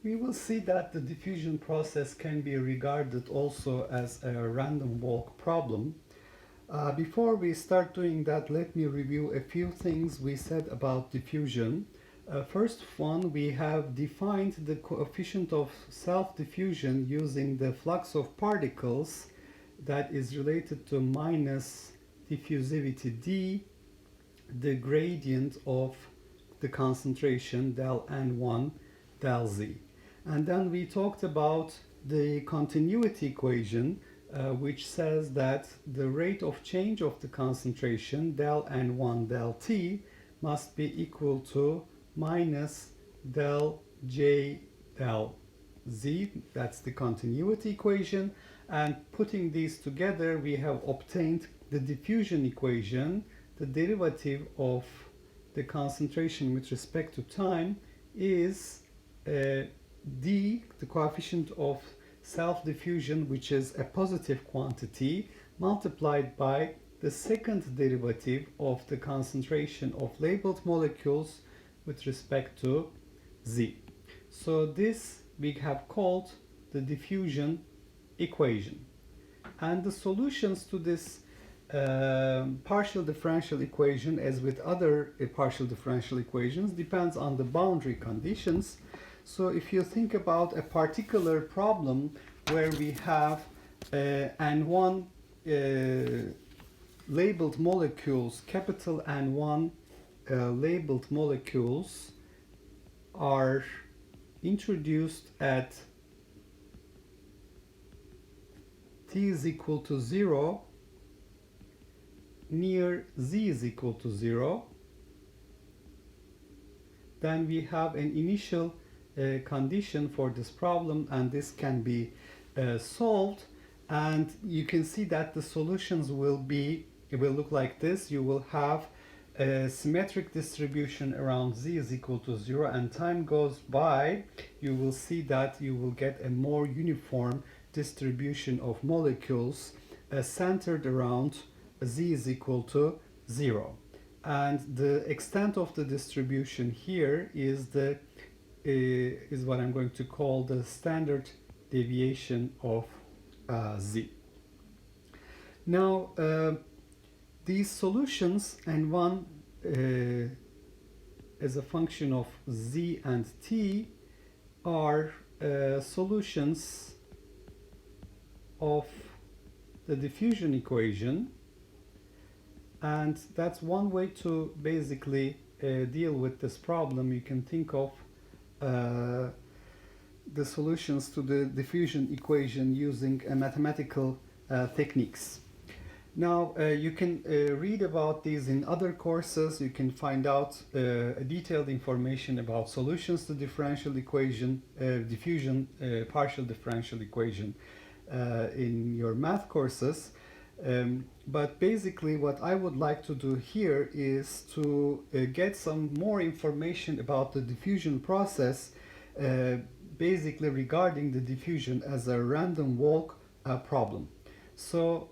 We will see that the diffusion process can be regarded also as a random walk problem. Before we start doing that, let me review a few things we said about diffusion. First one, we have defined the coefficient of self-diffusion using the flux of particles that is related to minus diffusivity d, the gradient of the concentration del n1 del z. And then we talked about the continuity equation, which says that the rate of change of the concentration del n1 del t must be equal to minus del j del z. That's the continuity equation. And putting these together, we have obtained the diffusion equation. The derivative of the concentration with respect to time is d, the coefficient of self-diffusion, which is a positive quantity, multiplied by the second derivative of the concentration of labeled molecules with respect to z. So this we have called the diffusion equation. And the solutions to this partial differential equation, as with other partial differential equations, depends on the boundary conditions. So if you think about a particular problem where we have N1 labeled molecules, capital N1 labeled molecules are introduced at t is equal to 0 near z is equal to 0, then we have an initial condition for this problem, and this can be solved, and you can see that the solutions will look like this. You will have a symmetric distribution around z is equal to 0, and time goes by, you will see that you will get a more uniform distribution of molecules centered around z is equal to 0. And the extent of the distribution here is what I'm going to call the standard deviation of z. Now, these solutions, and one as a function of z and t, are solutions of the diffusion equation, and that's one way to basically deal with this problem. You can think of the solutions to the diffusion equation using mathematical techniques. Now, you can read about these in other courses. You can find out detailed information about solutions to differential equation, diffusion partial differential equation in your math courses. But basically what I would like to do here is to get some more information about the diffusion process, basically regarding the diffusion as a random walk problem. So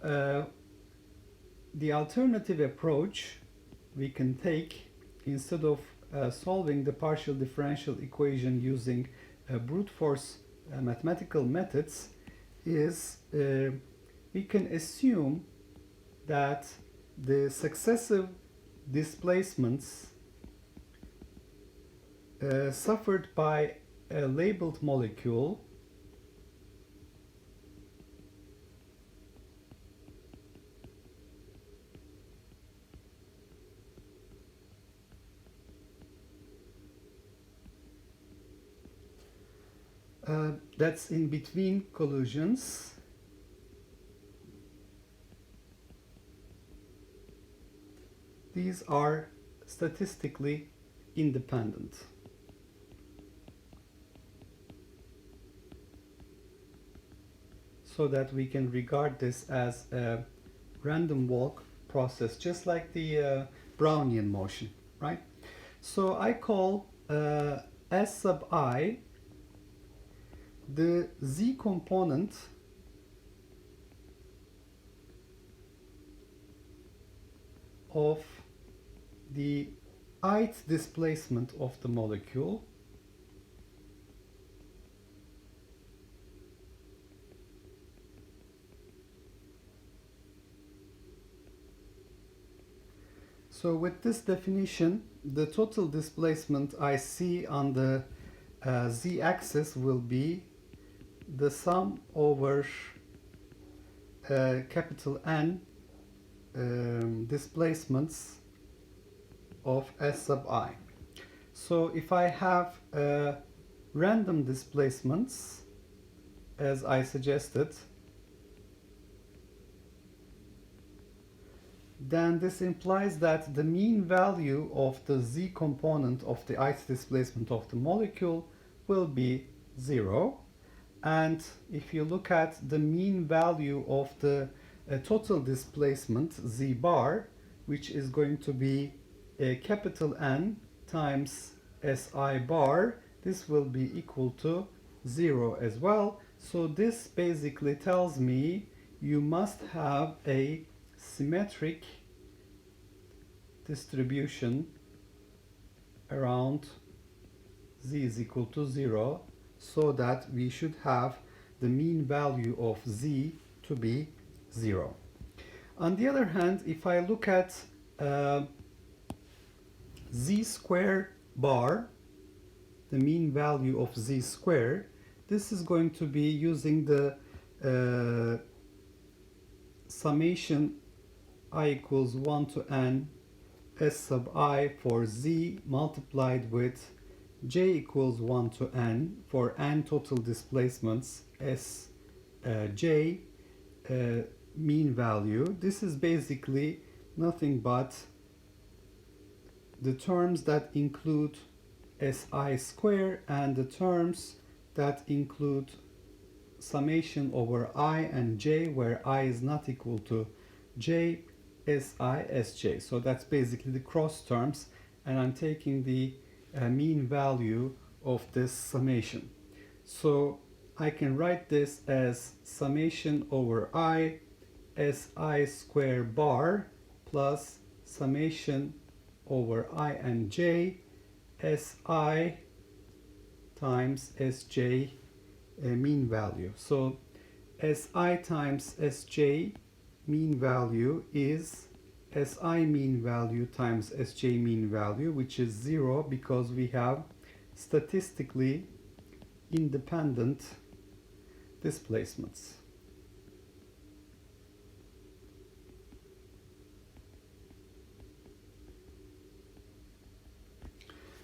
the alternative approach we can take, instead of solving the partial differential equation using brute force mathematical methods, is we can assume that the successive displacements suffered by a labeled molecule that's in between collisions these are statistically independent. So that we can regard this as a random walk process, just like the Brownian motion, right? So I call S sub I the z component of the ith displacement of the molecule So with this definition, the total displacement I see on the z-axis will be the sum over capital N displacements of S sub I. So if I have random displacements, as I suggested, then this implies that the mean value of the z component of the ith displacement of the molecule will be 0. And if you look at the mean value of the total displacement z bar, which is going to be a capital N times Si bar, this will be equal to 0 as well. So this basically tells me you must have a symmetric distribution around z is equal to 0, so that we should have the mean value of z to be 0. On the other hand, if I look at z square bar, the mean value of z square, this is going to be using the summation I equals 1 to n s sub I for z multiplied with j equals 1 to n for n total displacements s j mean value. This is basically nothing but the terms that include si square and the terms that include summation over I and j, where I is not equal to j, si, sj. So that's basically the cross terms, and I'm taking the mean value of this summation. So I can write this as summation over I si square bar plus summation over I and j si times sj mean value. So si times sj mean value is si mean value times sj mean value, which is 0 because we have statistically independent displacements.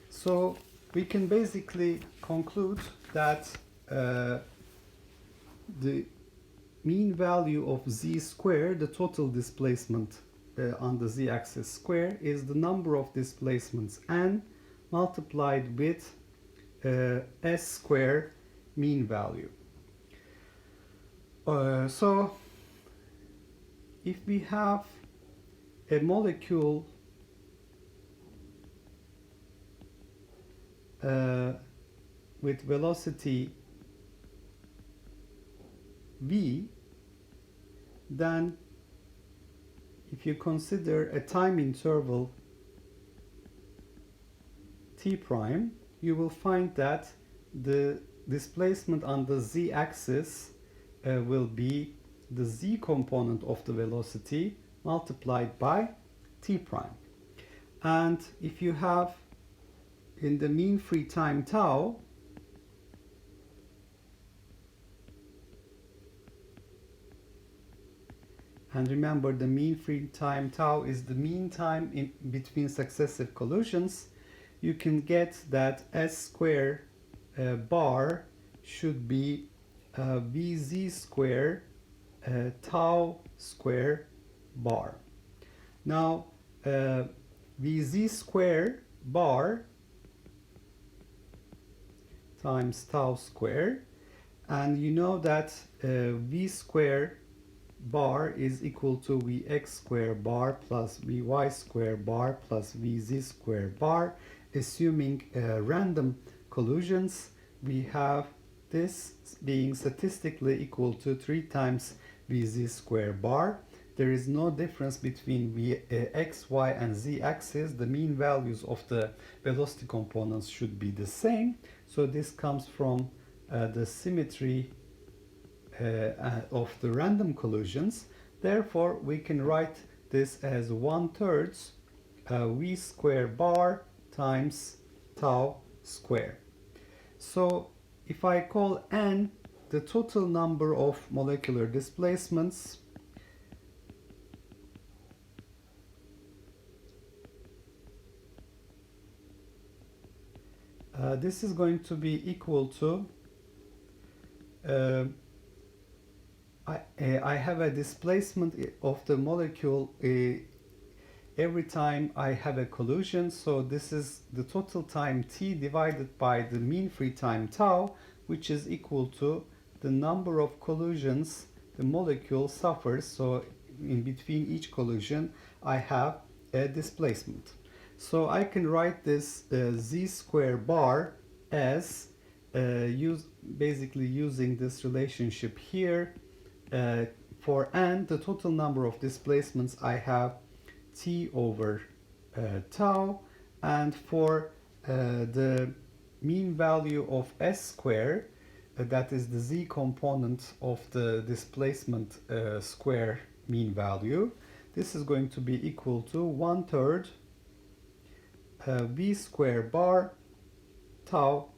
So we can basically conclude that the mean value of z square, the total displacement on the z-axis square, is the number of displacements n multiplied with s square mean value. So if we have a molecule with velocity v, then if you consider a time interval t prime, you will find that the displacement on the z-axis will be the z component of the velocity multiplied by t prime. And if you have in the mean free time tau, and remember the mean free time tau is the mean time in between successive collisions, you can get that s square bar should be vz square tau square bar. Now vz square bar times tau square, and you know that v square bar is equal to vx square bar plus vy square bar plus vz square bar. Assuming random collisions, we have this being statistically equal to 3 times vz square bar. There is no difference between x, y and z axis. The mean values of the velocity components should be the same. So this comes from the symmetry of the random collisions. Therefore, we can write this as 1/3 V square bar times tau square. So if I call n the total number of molecular displacements, this is going to be equal to I have a displacement of the molecule every time I have a collision, so this is the total time t divided by the mean free time tau, which is equal to the number of collisions the molecule suffers. So in between each collision I have a displacement. So I can write this z square bar as basically using this relationship here. For n, the total number of displacements I have t over tau, and for the mean value of s square, that is the z component of the displacement square mean value, this is going to be equal to 1/3 v square bar tau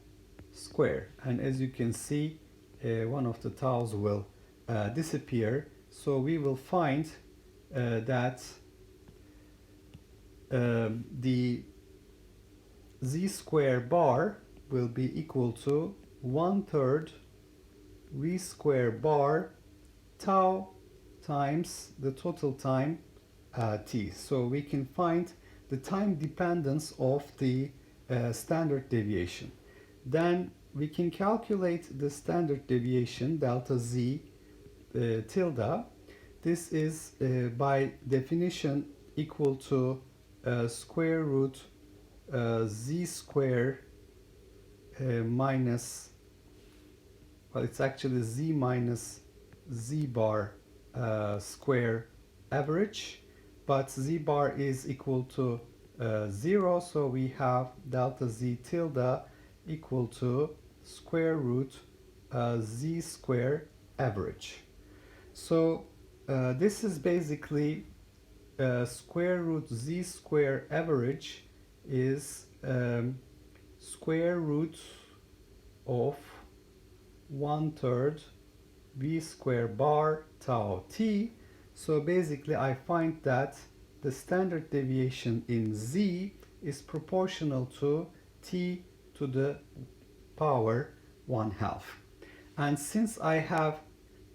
square. And as you can see, one of the taus will disappear, so we will find that the z square bar will be equal to 1/3 v square bar tau times the total time t. So we can find the time dependence of the standard deviation. Then we can calculate the standard deviation delta z tilde. This is by definition equal to square root z square minus, well, it's actually z minus z bar square average, but z bar is equal to 0, so we have delta z tilde equal to square root z square average. So this is basically square root z square average is square root of 1/3 v square bar tau t. So basically I find that the standard deviation in z is proportional to t to the power 1/2. And since I have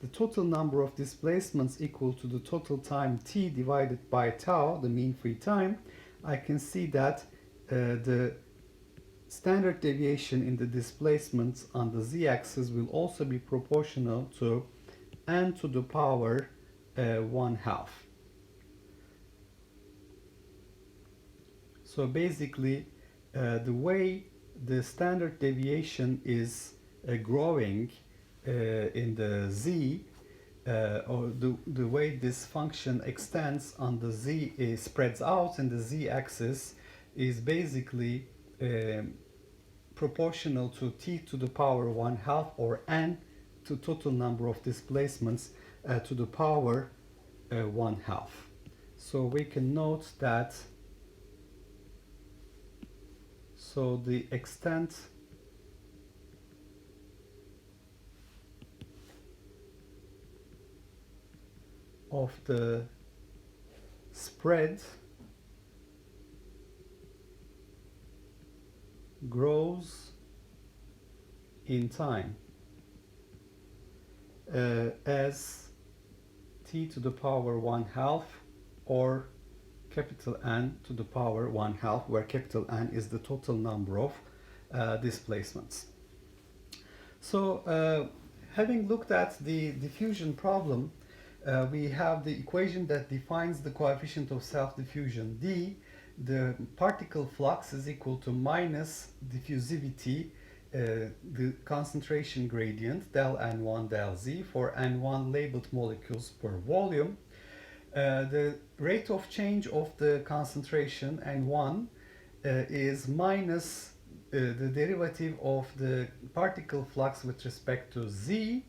the total number of displacements equal to the total time t divided by tau, the mean free time, I can see that the standard deviation in the displacements on the z-axis will also be proportional to n to the power 1/2. So basically the way the standard deviation is growing in the z, or the way this function extends on the z spreads out in the z-axis is basically proportional to t to the power 1/2, or n to total number of displacements to the power 1/2. So we can note that the extent of the spread grows in time as t to the power 1/2 or capital N to the power 1/2, where capital N is the total number of displacements. So having looked at the diffusion problem, we have the equation that defines the coefficient of self-diffusion d. The particle flux is equal to minus diffusivity, the concentration gradient del n1 del z for n1 labeled molecules per volume. The rate of change of the concentration n1 is minus the derivative of the particle flux with respect to z,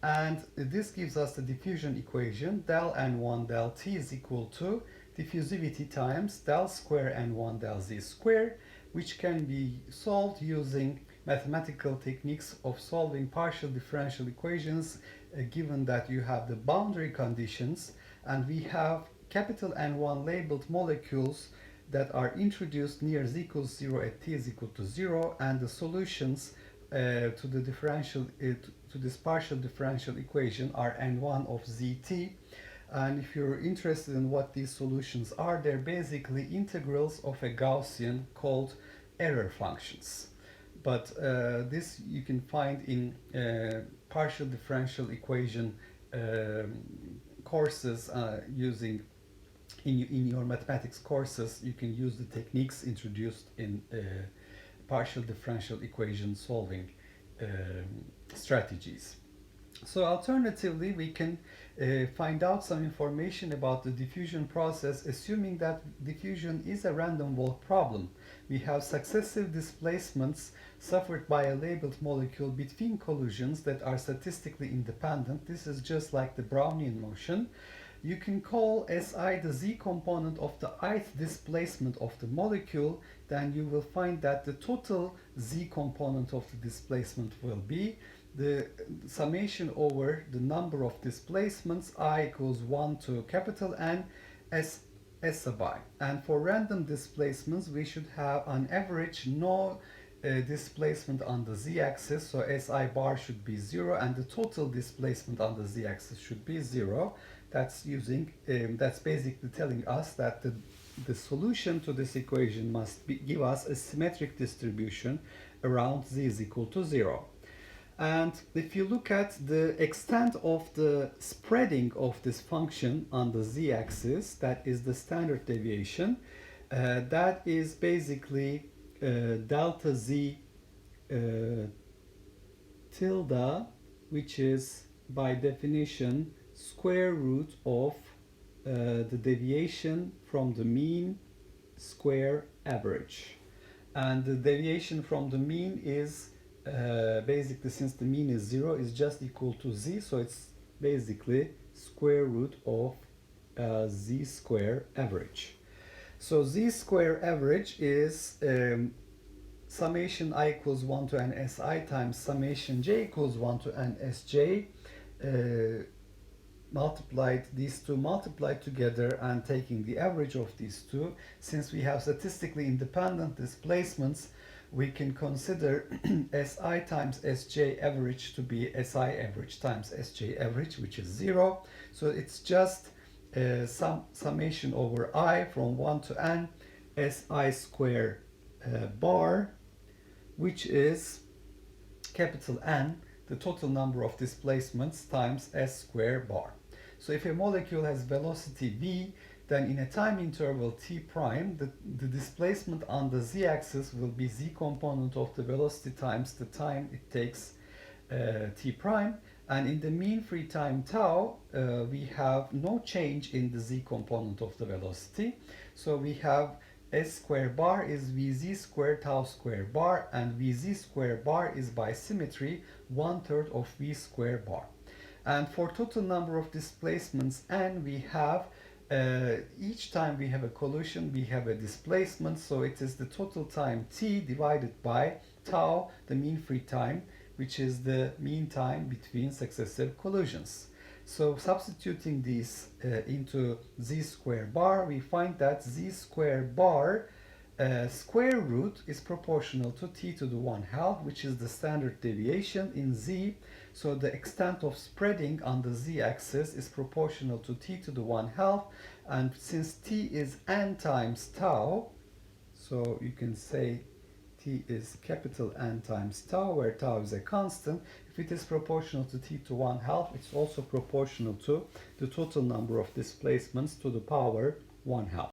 and this gives us the diffusion equation del n1 del t is equal to diffusivity times del square n1 del z square, which can be solved using mathematical techniques of solving partial differential equations, given that you have the boundary conditions and we have capital N1 labeled molecules that are introduced near z equals 0 at t is equal to 0, and the solutions to the differential to this partial differential equation are n1 of zt. And if you're interested in what these solutions are, they're basically integrals of a Gaussian called error functions. But this you can find in partial differential equation courses using in your mathematics courses. You can use the techniques introduced in partial differential equation solving strategies. So alternatively, we can find out some information about the diffusion process, assuming that diffusion is a random walk problem. We have successive displacements suffered by a labeled molecule between collisions that are statistically independent. This is just like the Brownian motion. You can call Si the z component of the ith displacement of the molecule. Then you will find that the total z component of the displacement will be the summation over the number of displacements I equals 1 to capital N S sub I. And for random displacements, we should have on average no displacement on the z-axis, so Si bar should be 0 and the total displacement on the z-axis should be 0. That's basically telling us that the solution to this equation must give us a symmetric distribution around z is equal to 0. And if you look at the extent of the spreading of this function on the z-axis, that is the standard deviation, that is basically delta z tilde, which is by definition square root of the deviation from the mean square average. And the deviation from the mean is basically, since the mean is 0, is just equal to z, so it's basically square root of z square average. So z square average is summation I equals 1 to n si times summation j equals 1 to n sj these two multiplied together and taking the average of these two. Since we have statistically independent displacements, we can consider Si times Sj average to be Si average times Sj average, which is 0. So it's just summation over I from 1 to n Si square bar, which is capital N, the total number of displacements, times S square bar. So if a molecule has velocity v, then in a time interval t prime, the displacement on the z-axis will be z component of the velocity times the time it takes t prime. And in the mean free time tau, we have no change in the z component of the velocity. So we have S square bar is Vz square tau square bar, and Vz square bar is by symmetry 1/3 of V square bar. And for total number of displacements n, we have each time we have a collision, we have a displacement, so it is the total time t divided by tau, the mean free time, which is the mean time between successive collisions. So substituting these into z square bar, we find that z square bar square root is proportional to t to the 1/2, which is the standard deviation in z. So the extent of spreading on the z-axis is proportional to t to the 1/2, and since t is n times tau, so you can say t is capital N times tau, where tau is a constant. If it is proportional to t to 1/2, it's also proportional to the total number of displacements to the power 1/2.